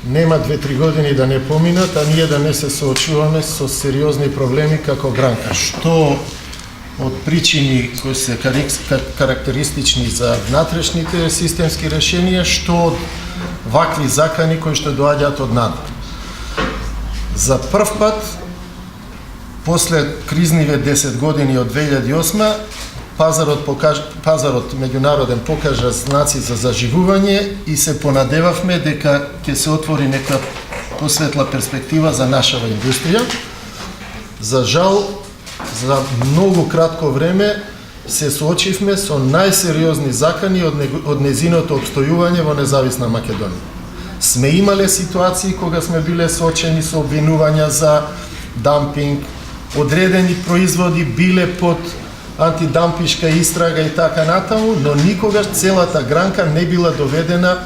нема 2-3 години да не поминат, а ние да не се соочуваме со сериозни проблеми како гранка. Што од причини кои се карактеристични за внатрешните системски решенија, што од вакви закани кои што доаѓаат од надвор. За прв пат, после кризниве 10 години од 2008, пазарот меѓународен покажа знаци за заживување и се понадевавме дека ќе се отвори нека посветла перспектива за нашава индустрија. За жал, за многу кратко време се соочивме со најсериозни закани од незиното обстојување во независна Македонија. Сме имале ситуации кога сме биле соочени со обвинувања за дампинг, одредени производи биле под антидампишка истрага и така натаму, но никогаш целата гранка не била доведена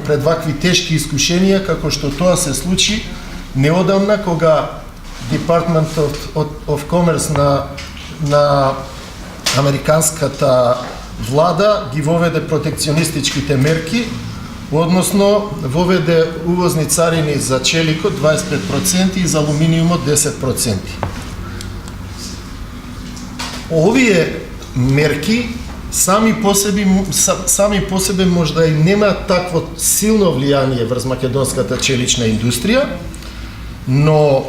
пред вакви тешки искушенија како што тоа се случи неодамна кога Department of Commerce на американската влада ги воведе протекционистичките мерки, односно воведе увозни царини за челикот 25% и за алуминиумот 10%. Овие мерки сами по себе можда и немаат такво силно влијание врз македонската челична индустрија, но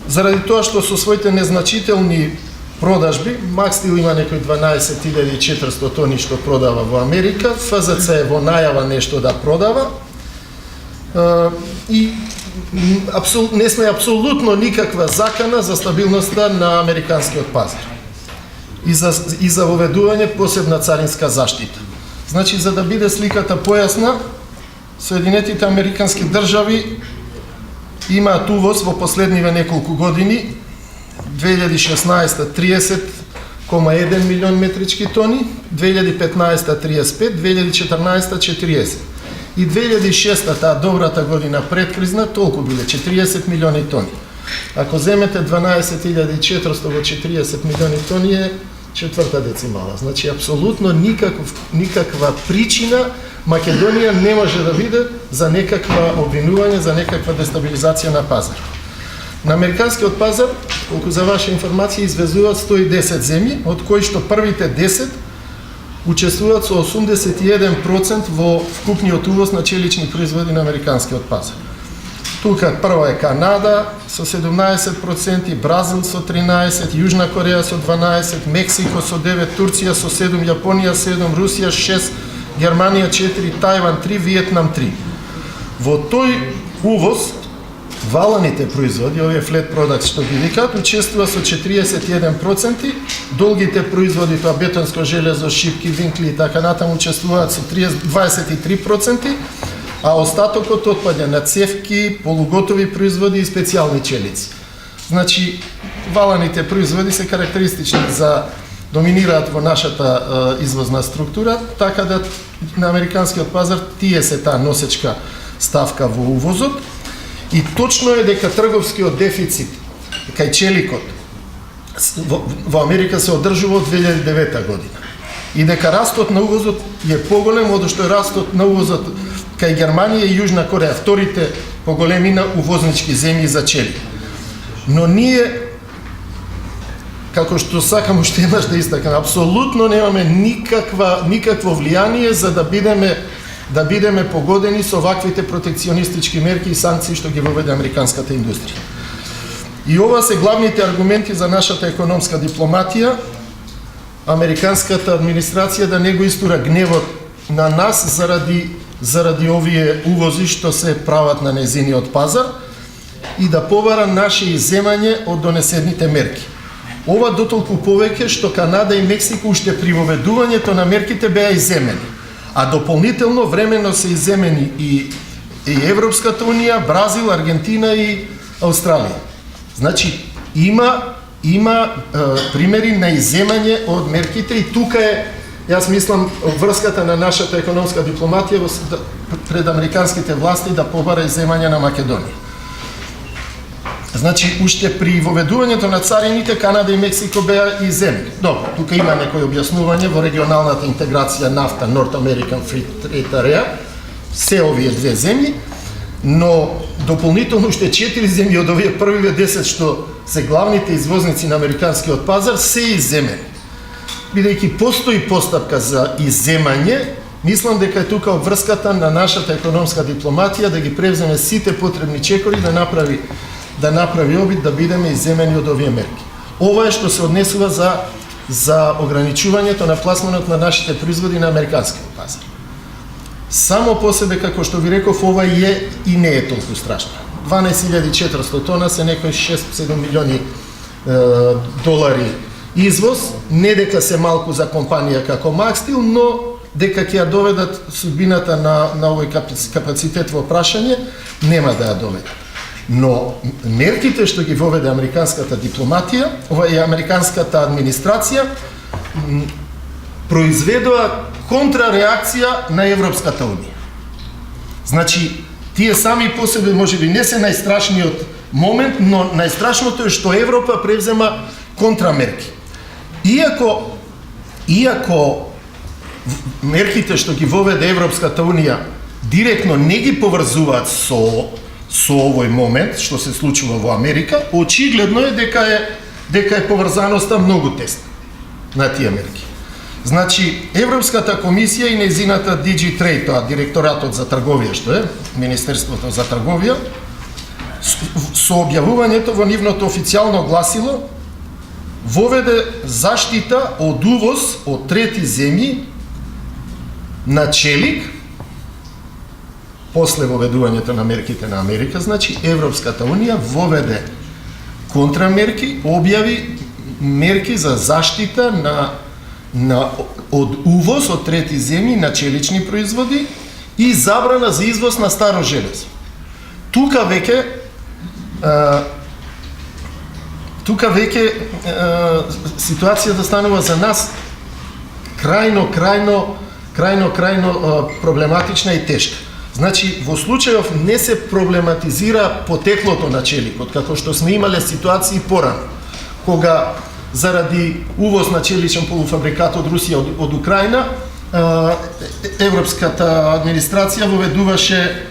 заради тоа што со своите незначителни продажби, Макстил има некои 12.400 тони што продава во Америка, ФЗЦ е во најава нешто да продава и не сме апсолутно никаква закана за стабилноста на американскиот пазар и за воведување посебна царинска заштита. Значи, за да биде сликата појасна, Соединетите американски држави имаат увоз во последниве неколку години, 2016 30,1 милион метрички тони, 2015 35, 2014 40. И 2006 таа добрата година предкризна, толку биле 40 милиони тони. Ако земете 12.400 во 40 милиони тони е четврта децимала. Значи, апсолутно никаква причина Македонија не може да биде за некаква обвинување, за некаква дестабилизација на пазар. На американскиот пазар, колку за ваша информација, извезуваат 110 земји, од кои што првите 10 учествуваат со 81% во вкупниот увоз на челични производи на американскиот пазар. Тука прва е Канада со 17%, Бразил со 13%, Јужна Кореја со 12%, Мексико со 9%, Турција со 7%, Јапонија 7%, Русија 6%, Германија 4%, Тајван 3%, Виетнам 3%. Во тој увоз валаните производи, овие flat products што ги викаат, учествува со 41%, долгите производи, тоа бетонско железо, шипки, винкли и така натаму учествуваат со 23%, а остатокот отпаѓа на цевки, полуготови производи и специјални челици. Значи, валаните производи се карактеристични за доминираат во нашата извозна структура, така да на американскиот пазар тие се таа носечка ставка во увозот. И точно е дека трговскиот дефицит кај челикот во Америка се одржува од 2009 година. И дека растот на увозот е поголем од што е растот на увозот кај Германија и Јужна Кореја, вторите по големина увознички земји за челик. Но ние, како што сакам уште еднаш да истакнам, апсолутно немаме никакво влијание за да бидеме погодени со ваквите протекционистички мерки и санкции што ги воведе американската индустрија. И ова се главните аргументи за нашата економска дипломатија, американската администрација да не го истура гневот на нас заради овие увози што се прават на незиниот пазар и да побара наше иземање од донесените мерки. Ова дотолку повеќе што Канада и Мексико уште при воведувањето на мерките беа иземени, а дополнително временно се иземени и Европската унија, Бразил, Аргентина и Австралија. Значи, има примери на иземање од мерките и тука е, јас мислам, врската на нашата економска дипломатија пред американските власти да побара иземање на Македонија. Значи, уште при воведувањето на царините, Канада и Мексико беа иземени. Добро, тука има некој објаснување во регионалната интеграција нафта, North American Free Trade Area, се овие две земји, но дополнително уште 4 земји од овие првиве 10 што се главните извозници на американскиот пазар се изземени. Бидејќи постои постапка за изземање, мислам дека е тука обврската на нашата економска дипломатија да ги превземе сите потребни чекори да направи обид да бидеме изземени од овие мерки. Ова е што се однесува за ограничувањето на пласманот на нашите производи на американскиот пазар. Само по себе, како што ви реков, ова е и не е толку страшно. 12.400 тона се некои 6-7 милиони долари извоз, не дека се малку за компанија како Макстил, но дека ќе ја доведат судбината на овој капацитет во прашање, нема да ја доведат. Но мерките што ги воведе американската дипломатија, ова и американската администрација, произведува контрареакција на Европската унија. Значи, тие сами по себе можеби не се најстрашниот момент, но најстрашното е што Европа превзема контрамерки. Иако мерките што ги воведе Европската унија директно не ги поврзуваат со овој момент што се случува во Америка, очигледно е дека е поврзаноста многу тесна на тие мерки. Значи, Европската комисија и нејзината DG Trade, тоа директоратот за трговија што е, Министерството за трговија, со објавувањето во нивното официјално гласило воведе заштита од увоз од трети земји на челик. После воведувањето на мерките на Америка, значи Европската унија воведе контрамерки, објави мерки за заштита од увоз од трети земји на челични производи и забрана за извоз на старо железо. Тука веќе ситуацијата станува за нас крајно проблематична и тешка. Значи, во случајов не се проблематизира потеклото на челикот, како што сме имале ситуации порано, кога заради увоз на челичен полуфабрикат од Русија од Украина, Европската администрација воведуваше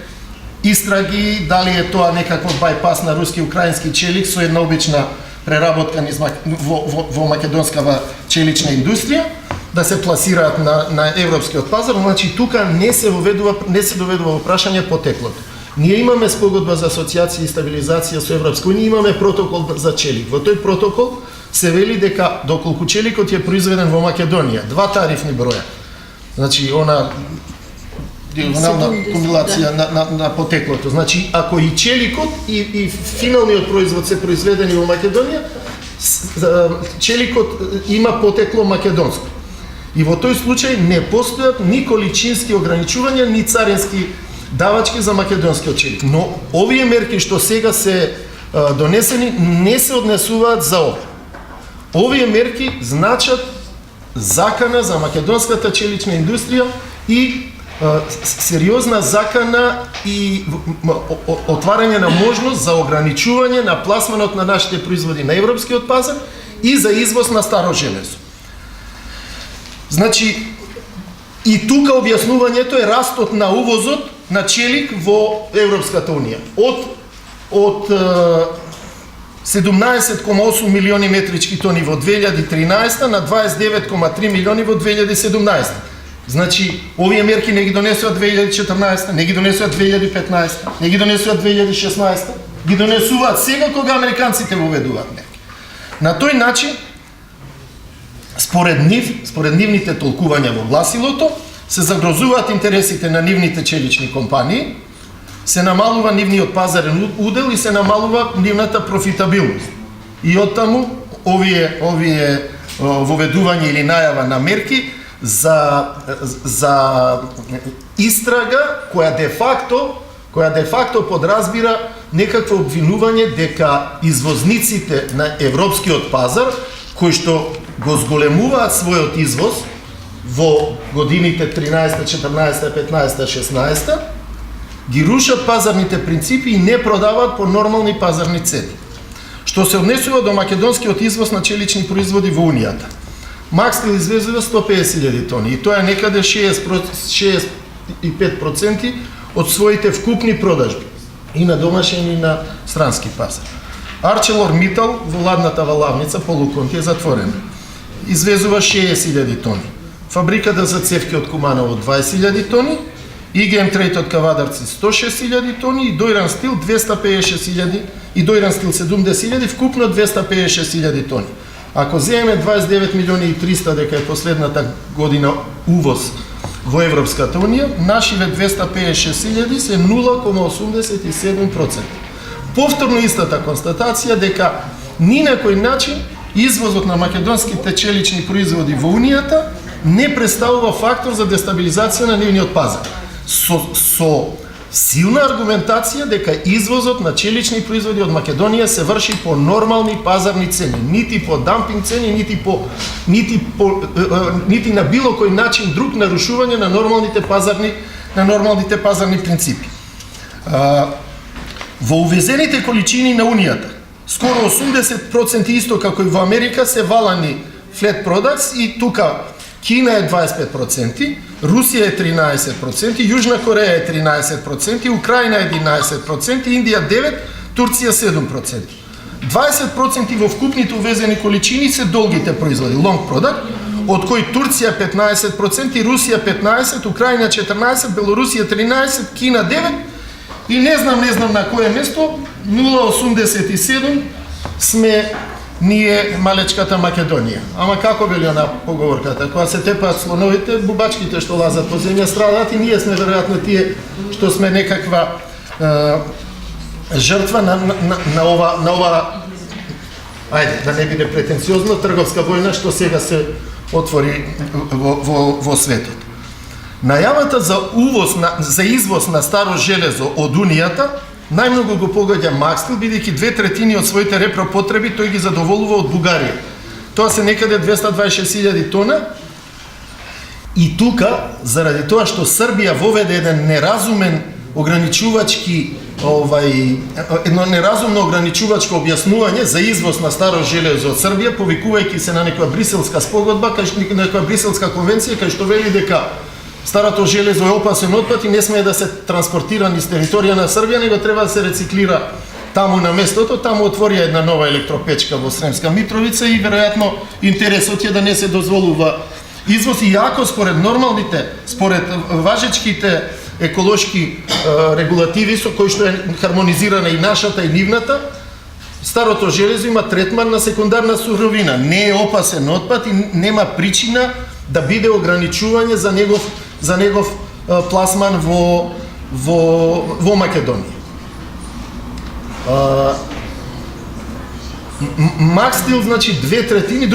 истраги дали е тоа некаков бајпас на руски и украински челик со една обична преработка во македонскава челична индустрија, да се пласираат на европскиот пазар, значи тука не се доведува во прашање потеклото. Ние имаме спогодба за асоциација и стабилизација со Европска унија, имаме протокол за челик. Во тој протокол се вели дека доколку челикот е произведен во Македонија, 2 тарифни броја. Значи она диагонална кумулација на потеклото. Значи ако и челикот и финалниот производ се произведени во Македонија, челикот има потекло македонско. И во тој случај не постојат ни количински ограничувања, ни царински давачки за македонскиот челик. Но овие мерки што сега се донесени не се однесуваат за ова. Овие мерки значат закана за македонската челична индустрија и сериозна закана и отварање на можност за ограничување на пласманот на нашите производи на европскиот пазар и за извоз на старо железо. Значи, и тука објаснувањето е растот на увозот на челик во Европската унија. Од 17,8 милиони метрички тони во 2013 на 29,3 милиони во 2017. Значи, овие мерки не ги донесува 2014, не ги донесува 2015, не ги донесува 2016, ги донесуваат сега кога американците воведуваат мерки. На тој начин, според нивните толкувања во гласилото, се загрозуваат интересите на нивните челични компании, се намалува нивниот пазарен удел и се намалува нивната профитабилност. И оттаму овие воведување или најава на мерки за истрага која де факто подразбира некакво обвинување дека извозниците на европскиот пазар, кои што го зголемуваат својот извоз во годините 13, 14, 15, 16, ги рушат пазарните принципи и не продаваат по нормални пазарни цени. Што се однесува до македонскиот извоз на челични производи во Унијата. Макстил извезува 150.000 тони и тоа е некаде 65% од своите вкупни продажби. и на домашен и на странски пазар. ArcelorMittal во ладната валавница полуконти е затворена. Извезува 60.000 тони. Фабриката за цевки од Куманово 20.000 тони, IGM Trade од Кавадарци 106.000 тони и Дојран Стил 256.000 и Дојран Стил 70.000, вкупно 256.000 тони. Ако земеме 29 милиони и 300 дека е последната година увоз во Европската Унија, нашиве 256.000 се 0,87%. Повторно истата констатација дека ни на кој начин извозот на македонските челични производи во Унијата не представува фактор за дестабилизација на нивниот пазар. Со силна аргументација дека извозот на челични производи од Македонија се врши по нормални пазарни цени, нити по дампинг цени, нити на било кој начин друг нарушување на нормалните пазарни принципи. Во увезените количини на Унијата, скоро 80% исто како и во Америка се валани flat products и тука Кина е 25%, Русија е 13%, Јужна Кореја е 13%, Украина е 11%, Индија 9%, Турција 7%. 20% во вкупните увезени количини се долгите производи, long product, од кои Турција 15%, Русија 15%, Украина 14%, Белорусија 13%, Кина 9%, и не знам на кое место, 0,87 сме ние малечката Македонија. Ама како вели она поговорката, кога се тепаат слоновите, бубачките што лазат по земја страдаат и ние сме веројатно тие што сме некаква жртва на ова ајде, да не биде претенциозно, трговска војна што сега се отвори во светот. Најавата за извоз на старо железо од Унијата најмногу го погодја Макстил, бидејќи 2/3 од своите репропотреби тој ги задоволува од Бугарија. Тоа се некаде 226.000 тона. И тука, заради тоа што Србија воведе еден неразумен ограничувачки, едно неразумно ограничувачко објаснување за извоз на старо железо од Србија, повикувајќи се на некоја бриселска спогодба, на некоја бриселска конвенција, кај што вели дека старото железо е опасен отпад и не смее да се транспортира низ територија на Србија, него треба да се рециклира таму на местото. Таму отворија една нова електропечка во Сремска Митровица и веројатно интересот е да не се дозволува извоз, иако според важечките еколошки регулативи со кои што е хармонизирана и нашата и нивната, старото железо има третман на секундарна суровина, не е опасен отпад и нема причина да биде ограничување за негов пласман во Македонија. Макстил, значи 2/3,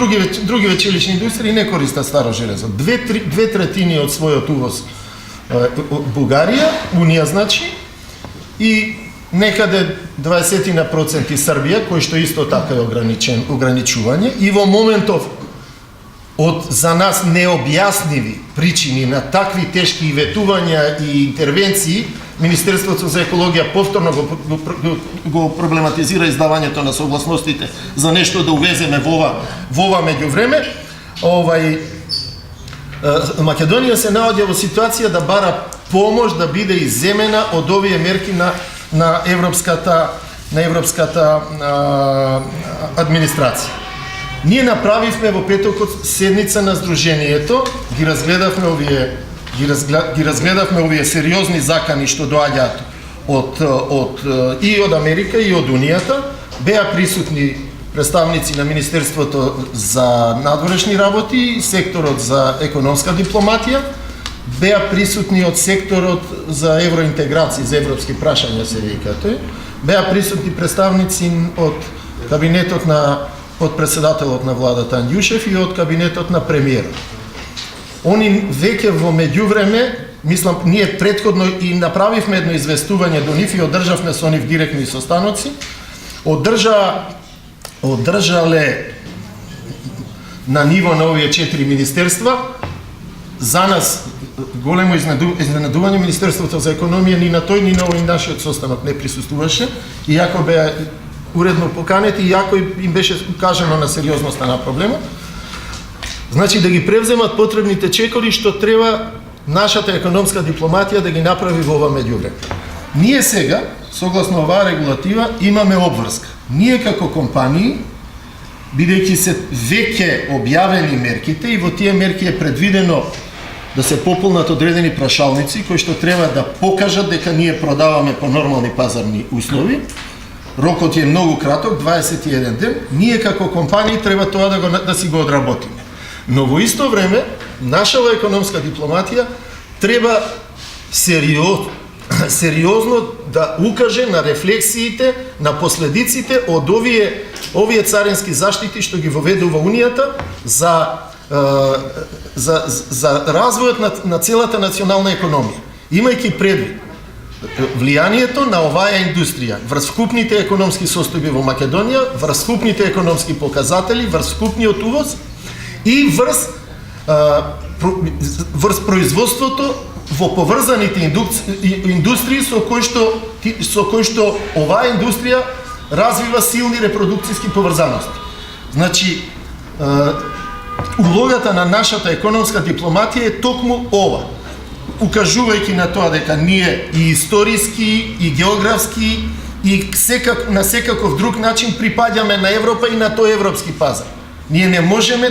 други челични индустрии не користат старо железо. 2/3 од својот увоз Бугарија, Унија значи, и некаде 20% Србија, кој што исто така е ограничување, и во моментов од за нас необјасниви причини на такви тешки ветувања и интервенции, Министерството за екологија повторно го проблематизира издавањето на согласностите за нешто да увеземе во ова меѓувреме. Македонија се наоѓа во ситуација да бара помош да биде изземена од овие мерки на европската администрација. Ние направивме во петокот седница на Сдруженијето, ги разгледавме овие сериозни закани што доаѓаат и од Америка и од Унијата. Беа присутни представници на Министерството за надворешни работи, секторот за економска дипломатија, беа присутни од секторот за евроинтеграција, за европски прашања се вика тој, беа присутни представници од кабинетот на подпредседателот на владата Андјушев и од кабинетот на премиерот. Они веќе во меѓувреме, мислам, ние претходно и направивме едно известување до нив и одржавме со нив директни состаноци, одржале на ниво на овие 4 министерства. За нас големо изненадување, Министерството за економија ни на тој, ни на овој нашиот состанок не присуствуваше, иако беа уредно поканети, иако им беше кажано на сериозноста на проблемот. Значи да ги превземат потребните чекори што треба нашата економска дипломатија да ги направи во ова меѓувреме. Ние сега согласно оваа регулатива, имаме обврска. Ние како компании, бидејќи се веќе објавени мерките и во тие мерки е предвидено да се пополнат одредени прашалници кои што треба да покажат дека ние продаваме по нормални пазарни услови. Рокот е многу краток, 21 ден. Ние како компании треба тоа да си го одработиме. Но во исто време, нашава економска дипломатија треба сериозно да укаже на рефлексиите, на последиците од овие царински заштити што ги воведува Унијата за развојот на целата национална економија. Имајќи предвид влијанието на оваа индустрија врз вкупните економски состојби во Македонија, врз вкупните економски показатели, врз вкупниот увоз и врз производството во поврзаните индустрии со кои што оваа индустрија развива силни репродукцијски поврзаности. Значи, улогата на нашата економска дипломатија е токму ова, укажувајќи на тоа дека ние и историски, и географски, и на секаков друг начин припаѓаме на Европа и на тој европски пазар. Ние не можеме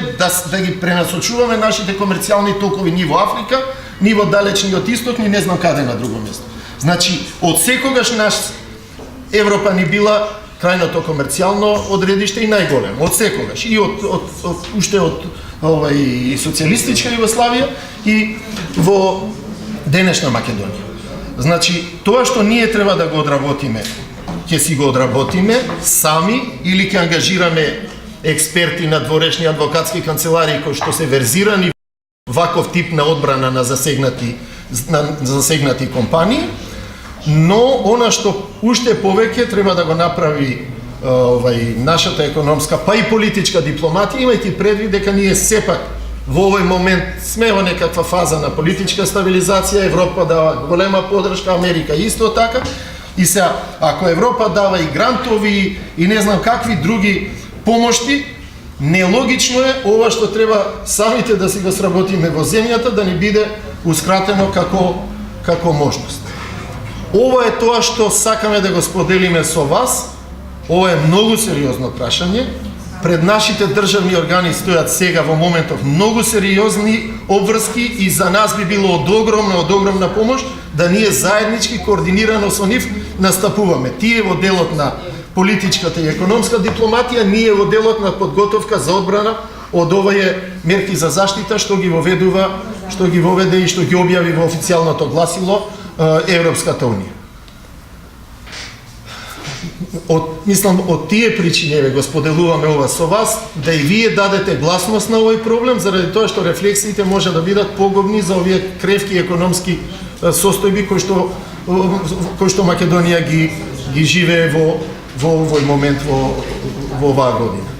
да ги пренасочуваме нашите комерцијални токови ни во Африка, ни во далечниот исток, ни не знам каде на друго место. Значи, од секогаш Европа ни била крајното комерцијално одредиште и најголемо, од секогаш. И уште од социјалистичка Југославија и во денешна Македонија. Значи, тоа што ние треба да го одработиме, ќе си го одработиме сами или ќе ангажираме експерти на дворешни адвокатски канцеларии кои што се верзирани ваков тип на одбрана на засегнати компании, но она што уште повеќе треба да го направи нашата економска, па и политичка дипломатија, имајќи предвид дека ние сепак во овој момент сме во некаква фаза на политичка стабилизација, Европа дава голема поддршка, Америка исто така, и сега, ако Европа дава и грантови и не знам какви други помошти, нелогично е ова што треба самите да си го сработиме во земјата да ни биде ускратено како можност. Ова е тоа што сакаме да го споделиме со вас. Ова е многу сериозно прашање. Пред нашите државни органи стојат сега во моментов многу сериозни обврски и за нас би било од огромна помош да ние заеднички, координирано со нив настапуваме. Тие во делот на политичката и економска дипломатија, ние во делот на подготовка за одбрана од овие мерки за заштита што ги воведе и што ги објави во официјалното гласило Европската Унија. Од тие причини го споделуваме ова со вас, да и вие дадете гласност на овој проблем, заради тоа што рефлексиите може да бидат погубни за овие кревки економски состојби кои што Македонија ги живее во овој момент во оваа година.